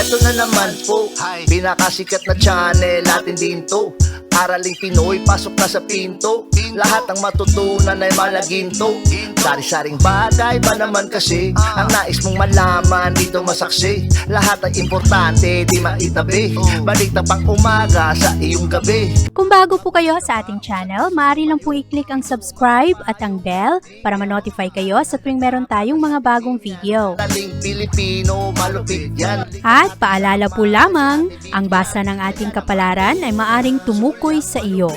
Eto na naman po, pinakasikat na channel natin din to. Araling Pinoy, pasok na sa pinto. Lahat ng matutunan ay malaginto. Sari-saring bagay ba naman kasi ang nais mong malaman dito masaksi. Lahat ay importante, di maitabi. Balik na pang umaga sa iyong gabi. Kung bago po kayo sa ating channel, maaari lang po i-click ang subscribe at ang bell para ma-notify kayo sa tuwing meron tayong mga bagong video. Taling Pilipino, malupit yan. At paalala po lamang, ang basa ng ating kapalaran ay maaring tumukoy sa iyo.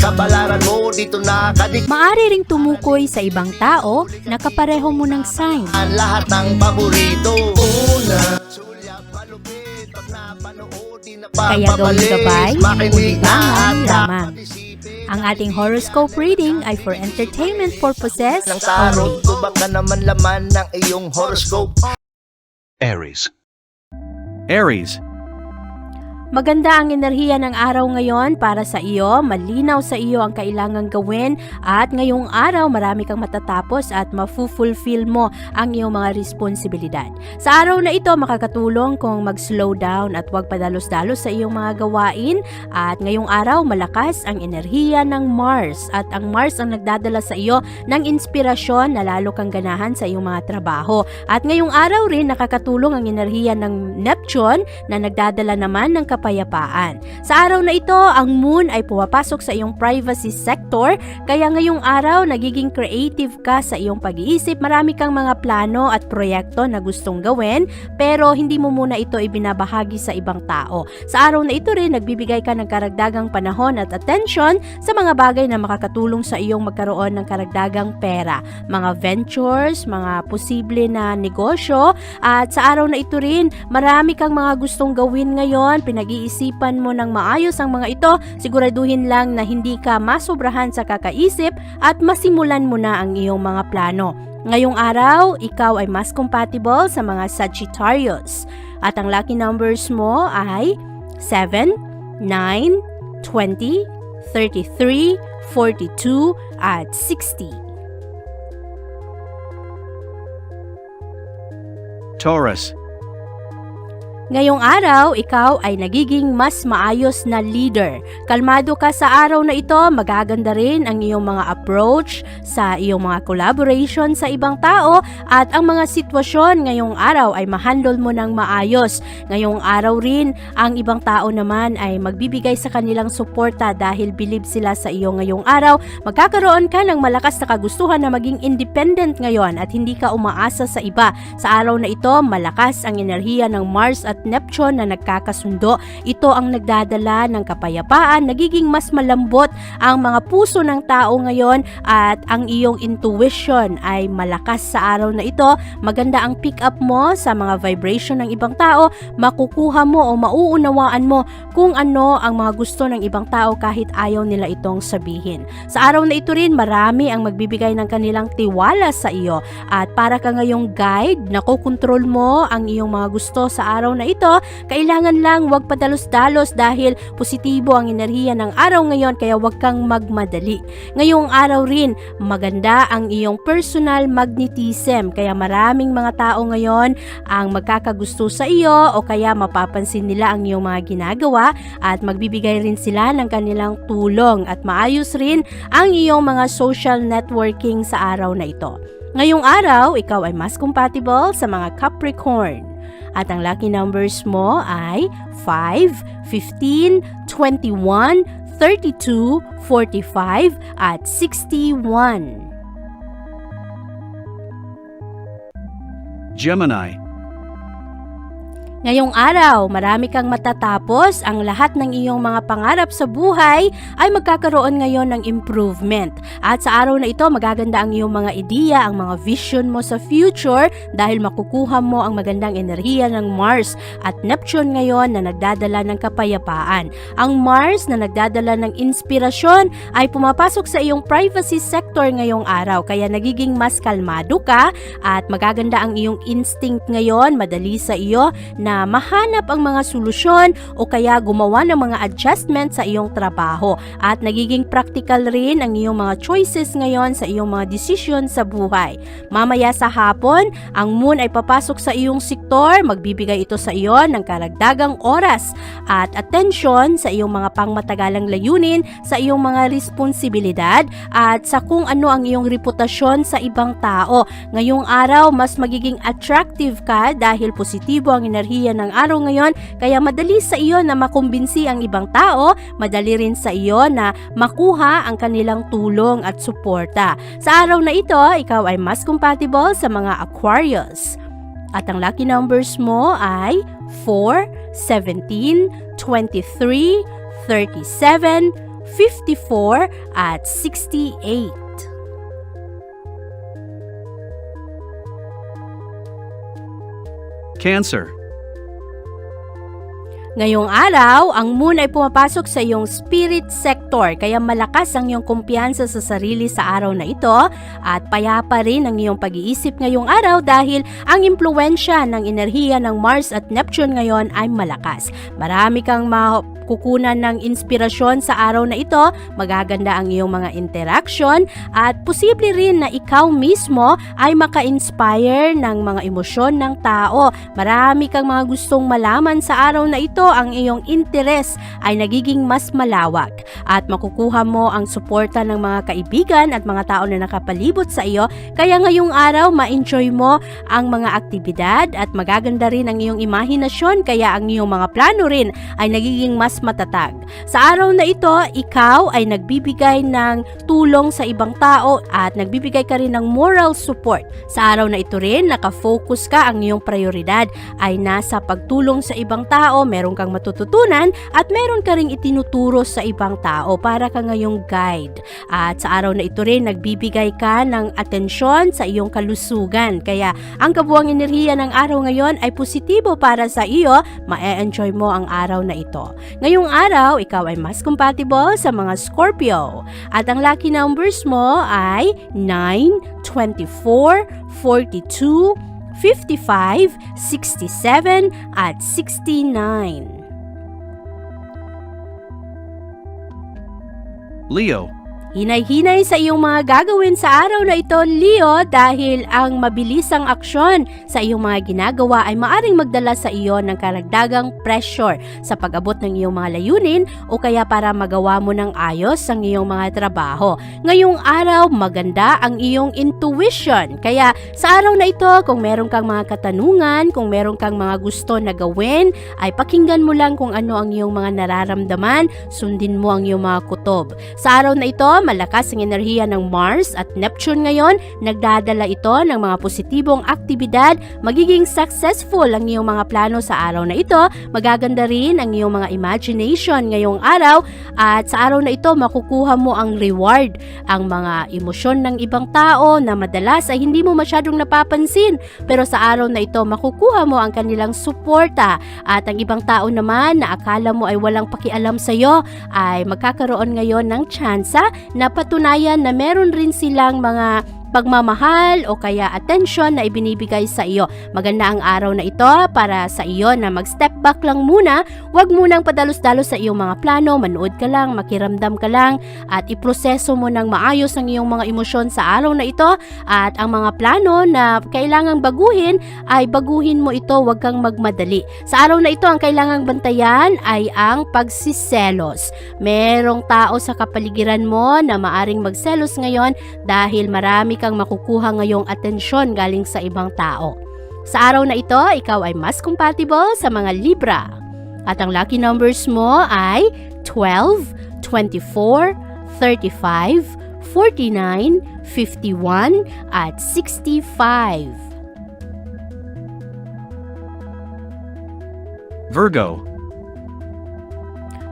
Kapalaran mo dito nakadik. Maaari ring tumukoy sa ibang tao na kapareho mo ng sign. Ang lahat ng paborito. Una, sulyap, malupit. Pag napanood, di na Kaya gawing gabay, makinig ulilangan at lamang. Ang ating horoscope reading ay for entertainment purposes ng tarot. only. Tubak ka naman laman ng iyong horoscope. Aries. Aries. Maganda ang enerhiya ng araw ngayon para sa iyo, malinaw sa iyo ang kailangang gawin at ngayong araw marami kang matatapos at mafu-fulfill mo ang iyong mga responsibilidad. Sa araw na ito makakatulong kung mag-slow down at huwag padalos-dalos sa iyong mga gawain at ngayong araw malakas ang enerhiya ng Mars at ang Mars ang nagdadala sa iyo ng inspirasyon na lalo kang ganahan sa iyong mga trabaho. At ngayong araw rin nakakatulong ang enerhiya ng Neptune na nagdadala naman ng kapayapaan. Sa araw na ito, ang moon ay pumapasok sa iyong privacy sector, kaya ngayong araw nagiging creative ka sa iyong pag-iisip. Marami kang mga plano at proyekto na gustong gawin, pero hindi mo muna ito ibinabahagi sa ibang tao. Sa araw na ito rin, nagbibigay ka ng karagdagang panahon at atensyon sa mga bagay na makakatulong sa iyong magkaroon ng karagdagang pera. Mga ventures, mga posible na negosyo, at sa araw na ito rin, marami kang mga gustong gawin ngayon, pinag-iisipan mo ng maayos ang mga ito, siguraduhin lang na hindi ka masobrahan sa kakaisip at masimulan mo na ang iyong mga plano. Ngayong araw, ikaw ay mas compatible sa mga Sagittarius at ang lucky numbers mo ay 7, 9, 20, 33, 42 at 60. Taurus. Ngayong araw, ikaw ay nagiging mas maayos na leader. Kalmado ka sa araw na ito, magaganda rin ang iyong mga approach sa iyong mga collaboration sa ibang tao at ang mga sitwasyon ngayong araw ay mahandle mo ng maayos. Ngayong araw rin, ang ibang tao naman ay magbibigay sa kanilang suporta dahil believe sila sa iyo ngayong araw. Magkakaroon ka ng malakas na kagustuhan na maging independent ngayon at hindi ka umaasa sa iba. Sa araw na ito, malakas ang enerhiya ng Mars at Neptune na nagkakasundo. Ito ang nagdadala ng kapayapaan, nagiging mas malambot ang mga puso ng tao ngayon at ang iyong intuition ay malakas sa araw na ito. Maganda ang pick up mo sa mga vibration ng ibang tao, makukuha mo o mauunawaan mo kung ano ang mga gusto ng ibang tao kahit ayaw nila itong sabihin. Sa araw na ito rin, marami ang magbibigay ng kanilang tiwala sa iyo at para ka ngayong guide, nakokontrol mo ang iyong mga gusto sa araw na ito. Kailangan lang wag padalos-dalos dahil positibo ang enerhiya ng araw ngayon kaya wag kang magmadali. Ngayong araw rin, maganda ang iyong personal magnetism kaya maraming mga tao ngayon ang magkakagusto sa iyo o kaya mapapansin nila ang iyong mga ginagawa at magbibigay rin sila ng kanilang tulong at maayos rin ang iyong mga social networking sa araw na ito. Ngayong araw, ikaw ay mas compatible sa mga Capricorn. At ang lucky numbers mo ay 5, 15, 21, 32, 45 at 61. Gemini. Ngayong araw, marami kang matatapos. Ang lahat ng iyong mga pangarap sa buhay ay magkakaroon ngayon ng improvement. At sa araw na ito, magaganda ang iyong mga ideya, ang mga vision mo sa future dahil makukuha mo ang magandang enerhiya ng Mars at Neptune ngayon na nagdadala ng kapayapaan. Ang Mars na nagdadala ng inspirasyon ay pumapasok sa iyong privacy sector ngayong araw. Kaya nagiging mas kalmado ka at magaganda ang iyong instinct ngayon. Madali sa iyo na na mahanap ang mga solusyon o kaya gumawa ng mga adjustment sa iyong trabaho. At nagiging practical rin ang iyong mga choices ngayon sa iyong mga decision sa buhay. Mamaya sa hapon, ang moon ay papasok sa iyong sektor, magbibigay ito sa iyo ng karagdagang oras at atensyon sa iyong mga pangmatagalang layunin, sa iyong mga responsibilidad at sa kung ano ang iyong reputasyon sa ibang tao. Ngayong araw, mas magiging attractive ka dahil positibo ang enerhiya ng araw ngayon, kaya madali sa iyo na makumbinsi ang ibang tao, madali rin sa iyo na makuha ang kanilang tulong at suporta. Sa araw na ito, ikaw ay mas compatible sa mga Aquarius. At ang lucky numbers mo ay 4, 17, 23, 37, 54 at 68. Cancer. Ngayong araw, ang moon ay pumapasok sa iyong spirit sector, kaya malakas ang iyong kumpiyansa sa sarili sa araw na ito at payapa rin ang iyong pag-iisip ngayong araw dahil ang impluwensya ng enerhiya ng Mars at Neptune ngayon ay malakas. Marami kang kukunan ng inspirasyon sa araw na ito, magaganda ang iyong mga interaction at posible rin na ikaw mismo ay maka-inspire ng mga emosyon ng tao. Marami kang mga gustong malaman sa araw na ito, ang iyong interes ay nagiging mas malawak at makukuha mo ang suporta ng mga kaibigan at mga tao na nakapalibot sa iyo, kaya ngayong araw ma-enjoy mo ang mga aktibidad at magaganda rin ang iyong imahinasyon, kaya ang iyong mga plano rin ay nagiging mas matatag. Sa araw na ito, ikaw ay nagbibigay ng tulong sa ibang tao at nagbibigay ka rin ng moral support. Sa araw na ito rin, nakafocus ka, ang iyong prioridad ay nasa pagtulong sa ibang tao, meron kang matututunan at meron ka ring itinuturo sa ibang tao para ka ngayong guide. At sa araw na ito rin, nagbibigay ka ng atensyon sa iyong kalusugan. Kaya ang kabuuang enerhiya ng araw ngayon ay positibo para sa iyo, ma-enjoy mo ang araw na ito. Ngayong araw, ikaw ay mas compatible sa mga Scorpio. At ang lucky numbers mo ay 9, 24, 42, 55, 67, at 69. Leo. Hinay-hinay sa iyong mga gagawin sa araw na ito, Leo, dahil ang mabilisang aksyon sa iyong mga ginagawa ay maaring magdala sa iyo ng karagdagang pressure sa pag-abot ng iyong mga layunin o kaya para magawa mo ng ayos ang iyong mga trabaho. Ngayong araw, maganda ang iyong intuition. Kaya sa araw na ito, kung meron kang mga katanungan, kung meron kang mga gusto na gawin, ay pakinggan mo lang kung ano ang iyong mga nararamdaman, sundin mo ang iyong mga kutob. Sa araw na ito, malakas ang enerhiya ng Mars at Neptune ngayon, nagdadala ito ng mga positibong aktibidad, magiging successful ang iyong mga plano sa araw na ito, magaganda rin ang iyong mga imagination ngayong araw at sa araw na ito makukuha mo ang reward, ang mga emosyon ng ibang tao na madalas ay hindi mo masyadong napapansin, pero sa araw na ito makukuha mo ang kanilang suporta at ang ibang tao naman na akala mo ay walang pakialam sa iyo ay magkakaroon ngayon ng tsansa na patunayan na meron rin silang mga pagmamahal o kaya attention na ibinibigay sa iyo. Maganda ang araw na ito para sa iyo na mag-step back lang muna, huwag munang padalos-dalos sa iyong mga plano, manood ka lang, makiramdam ka lang at iproseso mo ng maayos ang iyong mga emosyon sa araw na ito at ang mga plano na kailangang baguhin ay baguhin mo ito, huwag kang magmadali. Sa araw na ito, ang kailangang bantayan ay ang pagsiselos. Merong tao sa kapaligiran mo na maaring magselos ngayon dahil marami kang makukuha ngayong atensyon galing sa ibang tao. Sa araw na ito, ikaw ay mas compatible sa mga Libra. At ang lucky numbers mo ay 12, 24, 35, 49, 51, at 65. Virgo.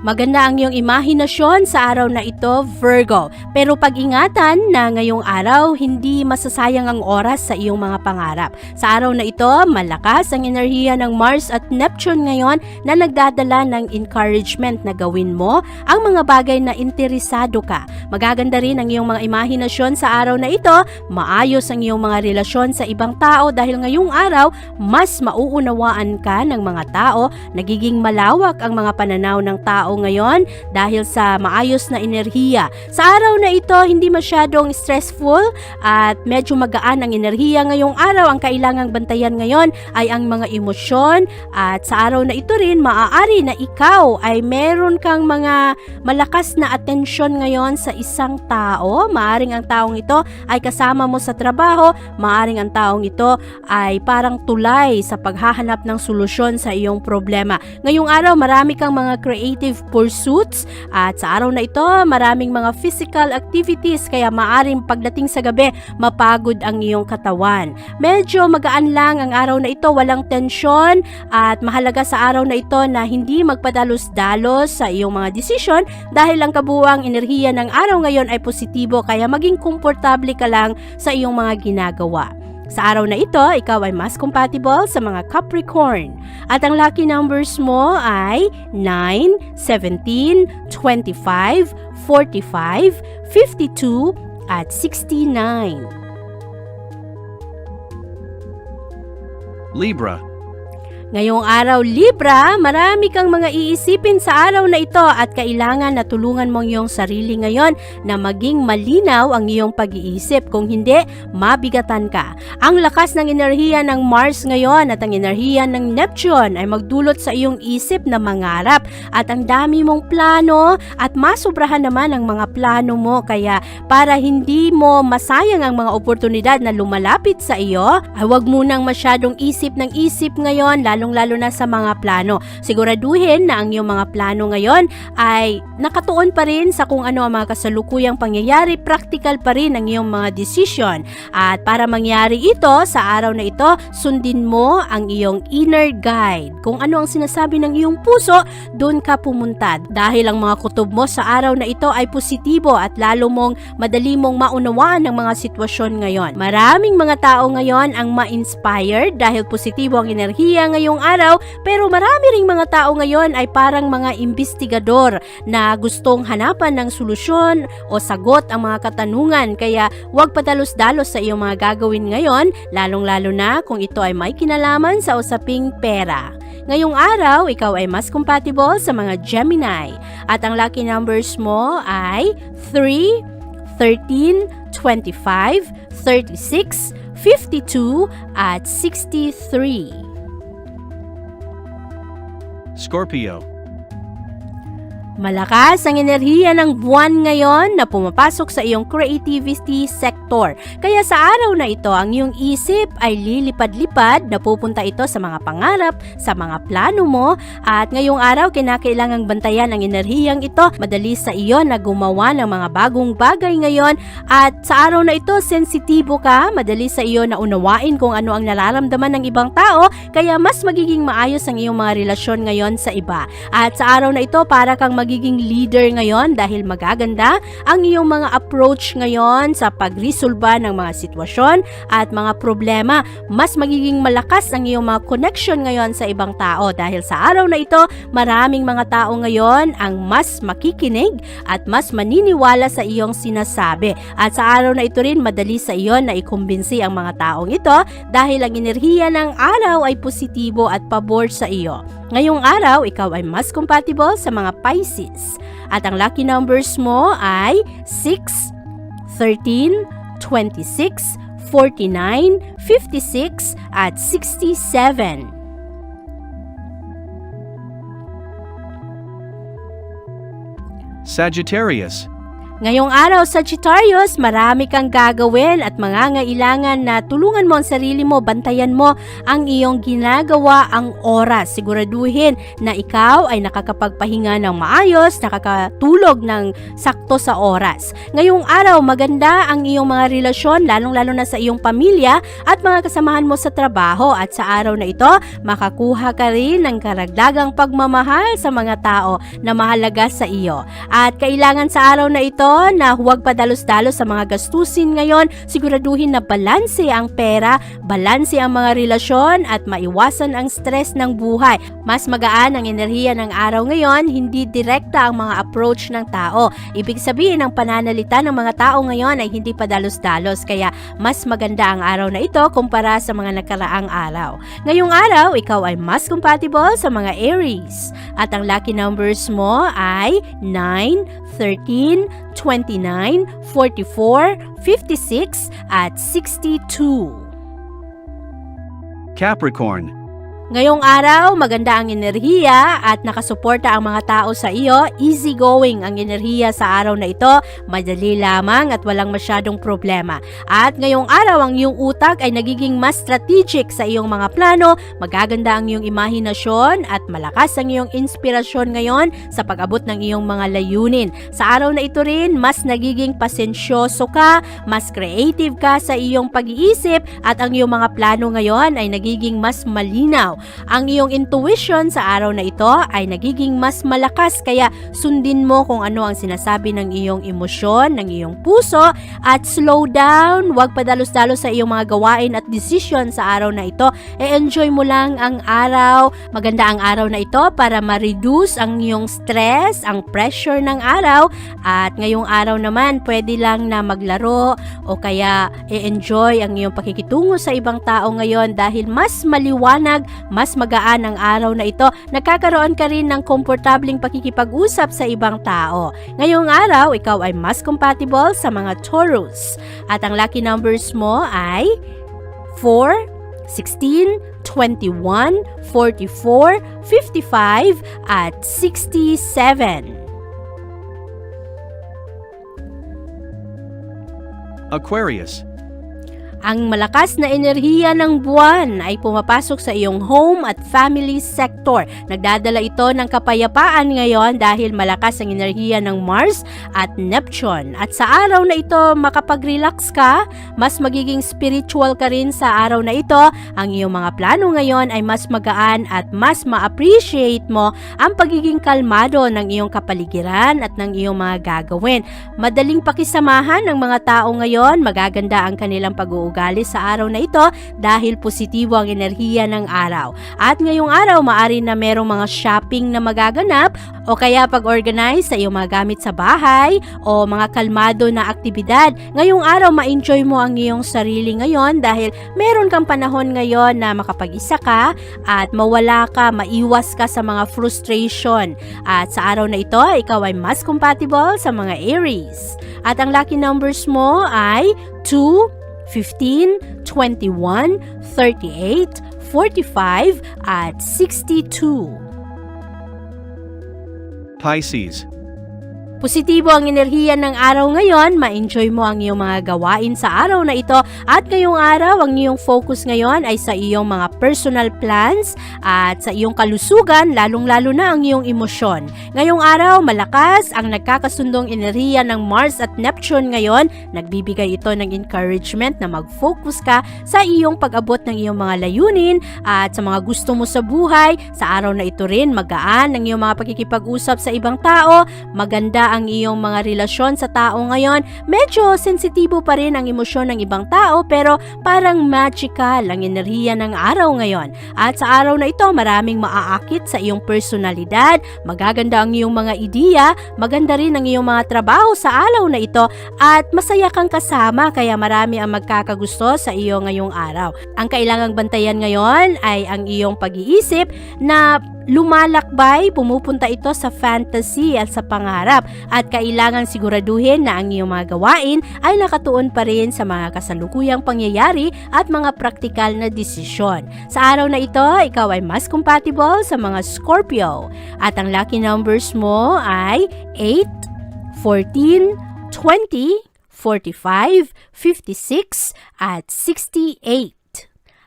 Maganda ang iyong imahinasyon sa araw na ito, Virgo. Pero pag-ingatan na ngayong araw, hindi masasayang ang oras sa iyong mga pangarap. Sa araw na ito, malakas ang enerhiya ng Mars at Neptune ngayon na nagdadala ng encouragement na gawin mo ang mga bagay na interesado ka. Magaganda rin ang iyong mga imahinasyon sa araw na ito. Maayos ang iyong mga relasyon sa ibang tao dahil ngayong araw, mas mauunawaan ka ng mga tao. Nagiging malawak ang mga pananaw ng tao ngayon dahil sa maayos na enerhiya. Sa araw na ito, hindi masyadong stressful at medyo magaan ang enerhiya ngayong araw. Ang kailangang bantayan ngayon ay ang mga emosyon at sa araw na ito rin, maaari na ikaw ay meron kang mga malakas na atensyon ngayon sa isang tao. Maaring ang taong ito ay kasama mo sa trabaho, maaring ang taong ito ay parang tulay sa paghahanap ng solusyon sa iyong problema. Ngayong araw, marami kang mga creative pursuits at sa araw na ito maraming mga physical activities kaya maaring pagdating sa gabi mapagod ang iyong katawan. Medyo magaan lang ang araw na ito, walang tensyon at mahalaga sa araw na ito na hindi magpadalos-dalos sa iyong mga desisyon dahil ang kabuuang enerhiya ng araw ngayon ay positibo kaya maging komportable ka lang sa iyong mga ginagawa. Sa araw na ito, ikaw ay mas compatible sa mga Capricorn. At ang lucky numbers mo ay 9, 17, 25, 45, 52, at 69. Libra. Ngayong araw, Libra, marami kang mga iisipin sa araw na ito at kailangan na tulungan mong iyong sarili ngayon na maging malinaw ang iyong pag-iisip. Kung hindi, mabigatan ka. Ang lakas ng enerhiya ng Mars ngayon at ang enerhiya ng Neptune ay magdulot sa iyong isip na mangarap at ang dami mong plano at masobrahan naman ang mga plano mo. Kaya para hindi mo masayang ang mga oportunidad na lumalapit sa iyo, ay huwag munang masyadong isip ng isip ngayon, lalong-lalo na sa mga plano. Siguraduhin na ang iyong mga plano ngayon ay nakatuon pa rin sa kung ano ang mga kasalukuyang pangyayari, practical pa rin ang iyong mga decision. At para mangyari ito, sa araw na ito, sundin mo ang iyong inner guide. Kung ano ang sinasabi ng iyong puso, doon ka pumunta. Dahil ang mga kutob mo sa araw na ito ay positibo at lalo mong madali mong maunawaan ang mga sitwasyon ngayon. Maraming mga tao ngayon ang ma-inspired dahil positibo ang enerhiya ngayong araw, pero marami ring mga tao ngayon ay parang mga investigador na gustong hanapan ng solusyon o sagot ang mga katanungan. Kaya huwag padalos-dalos sa iyong mga gagawin ngayon, lalong-lalo na kung ito ay may kinalaman sa usaping pera. Ngayong araw, ikaw ay mas compatible sa mga Gemini at ang lucky numbers mo ay 3, 13, 25, 36, 52, at 63. Scorpio. Malakas ang enerhiya ng buwan ngayon na pumapasok sa iyong creativity sector. Kaya sa araw na ito, ang iyong isip ay lilipad-lipad, napupunta ito sa mga pangarap, sa mga plano mo. At ngayong araw, kinakailangang bantayan ang enerhiyang ito. Madali sa iyo na gumawa ng mga bagong bagay ngayon. At sa araw na ito, sensitibo ka. Madali sa iyo na unawain kung ano ang nararamdaman ng ibang tao. Kaya mas magiging maayos ang iyong mga relasyon ngayon sa iba. At sa araw na ito, para kang magiging leader ngayon dahil magaganda ang iyong mga approach ngayon sa pagresolba ng mga sitwasyon at mga problema. Mas magiging malakas ang iyong mga connection ngayon sa ibang tao dahil sa araw na ito, maraming mga tao ngayon ang mas makikinig at mas maniniwala sa iyong sinasabi. At sa araw na ito rin, madali sa iyo na ikumbinsi ang mga taong ito dahil ang enerhiya ng araw ay positibo at pabor sa iyo. Ngayong araw, ikaw ay mas compatible sa mga Pisces. At ang lucky numbers mo ay 6, 13, 26, 49, 56, at 67. Sagittarius. Ngayong araw, Sagittarius, marami kang gagawin at mangangailangan na tulungan mo ang sarili mo, bantayan mo ang iyong ginagawa, ang oras. Siguraduhin na ikaw ay nakakapagpahinga ng maayos, nakakatulog ng sakto sa oras. Ngayong araw, maganda ang iyong mga relasyon, lalong-lalo na sa iyong pamilya at mga kasamahan mo sa trabaho. At sa araw na ito, makakuha ka rin ng karagdagang pagmamahal sa mga tao na mahalaga sa iyo. At kailangan sa araw na ito na huwag padalos-dalos sa mga gastusin ngayon. Siguraduhin na balanse ang pera, balanse ang mga relasyon at maiwasan ang stress ng buhay. Mas magaan ang enerhiya ng araw ngayon, hindi direkta ang mga approach ng tao. Ibig sabihin, ang pananalita ng mga tao ngayon ay hindi padalos-dalos, kaya mas maganda ang araw na ito kumpara sa mga nakaraang araw. Ngayong araw, ikaw ay mas compatible sa mga Aries. At ang lucky numbers mo ay 9, 13, 29, 44, 56, at 62. Capricorn, Ngayong araw, maganda ang enerhiya at nakasuporta ang mga tao sa iyo. Easygoing ang enerhiya sa araw na ito, madali lamang at walang masyadong problema. At ngayong araw, ang iyong utak ay nagiging mas strategic sa iyong mga plano, magaganda ang iyong imahinasyon at malakas ang iyong inspirasyon ngayon sa pag-abot ng iyong mga layunin. Sa araw na ito rin, mas nagiging pasensyoso ka, mas creative ka sa iyong pag-iisip at ang iyong mga plano ngayon ay nagiging mas malinaw. Ang iyong intuition sa araw na ito ay nagiging mas malakas, kaya sundin mo kung ano ang sinasabi ng iyong emosyon, ng iyong puso, at slow down, huwag padalos-dalos sa iyong mga gawain at decision sa araw na ito. E-enjoy mo lang ang araw. Maganda ang araw na ito para ma-reduce ang iyong stress, ang pressure ng araw, at ngayong araw naman pwede lang na maglaro o kaya e-enjoy ang iyong pakikitungo sa ibang tao ngayon dahil mas maliwanag, mas magaan ang araw na ito. Nagkakaroon ka rin ng komportabling pakikipag-usap sa ibang tao. Ngayong araw, ikaw ay mas compatible sa mga Taurus. At ang lucky numbers mo ay 4, 16, 21, 44, 55, at 67. Aquarius, Ang malakas na enerhiya ng buwan ay pumapasok sa iyong home at family sector. Nagdadala ito ng kapayapaan ngayon dahil malakas ang enerhiya ng Mars at Neptune. At sa araw na ito, makapag-relax ka, mas magiging spiritual ka rin sa araw na ito. Ang iyong mga plano ngayon ay mas magaan at mas ma-appreciate mo ang pagiging kalmado ng iyong kapaligiran at ng iyong mga gagawin. Madaling pakisamahan ng mga tao ngayon, magaganda ang kanilang pag-uugali sa araw na ito dahil positibo ang enerhiya ng araw. At ngayong araw, maari na merong mga shopping na magaganap o kaya pag-organize sa iyong mga gamit sa bahay o mga kalmado na aktibidad. Ngayong araw, ma-enjoy mo ang iyong sarili ngayon dahil meron kang panahon ngayon na makapag-isa ka at mawala ka, maiwas ka sa mga frustration. At sa araw na ito, ikaw ay mas compatible sa mga Aries. At ang lucky numbers mo ay 2, 15, 21, 38, 45, at 62. Pisces, Positibo ang enerhiya ng araw ngayon, ma-enjoy mo ang iyong mga gawain sa araw na ito at ngayong araw, ang iyong focus ngayon ay sa iyong mga personal plans at sa iyong kalusugan, lalong-lalo na ang iyong emosyon. Ngayong araw, malakas ang nagkakasundong enerhiya ng Mars at Neptune ngayon, nagbibigay ito ng encouragement na mag-focus ka sa iyong pag-abot ng iyong mga layunin at sa mga gusto mo sa buhay. Sa araw na ito rin, magaan ang iyong mga pakikipag-usap sa ibang tao, maganda ang iyong mga relasyon sa tao ngayon. Medyo sensitibo pa rin ang emosyon ng ibang tao pero parang magical ang enerhiya ng araw ngayon. At sa araw na ito, maraming maaakit sa iyong personalidad, magaganda ang iyong mga ideya, maganda rin ang iyong mga trabaho sa araw na ito at masaya kang kasama kaya marami ang magkakagusto sa iyo ngayong araw. Ang kailangang bantayan ngayon ay ang iyong pag-iisip na lumalakbay, pumupunta ito sa fantasy at sa pangarap at kailangan siguraduhin na ang iyong mga gawain ay nakatuon pa rin sa mga kasalukuyang pangyayari at mga praktikal na desisyon. Sa araw na ito, ikaw ay mas compatible sa mga Scorpio at ang lucky numbers mo ay 8, 14, 20, 45, 56, at 68.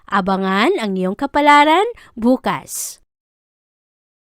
Abangan ang iyong kapalaran bukas.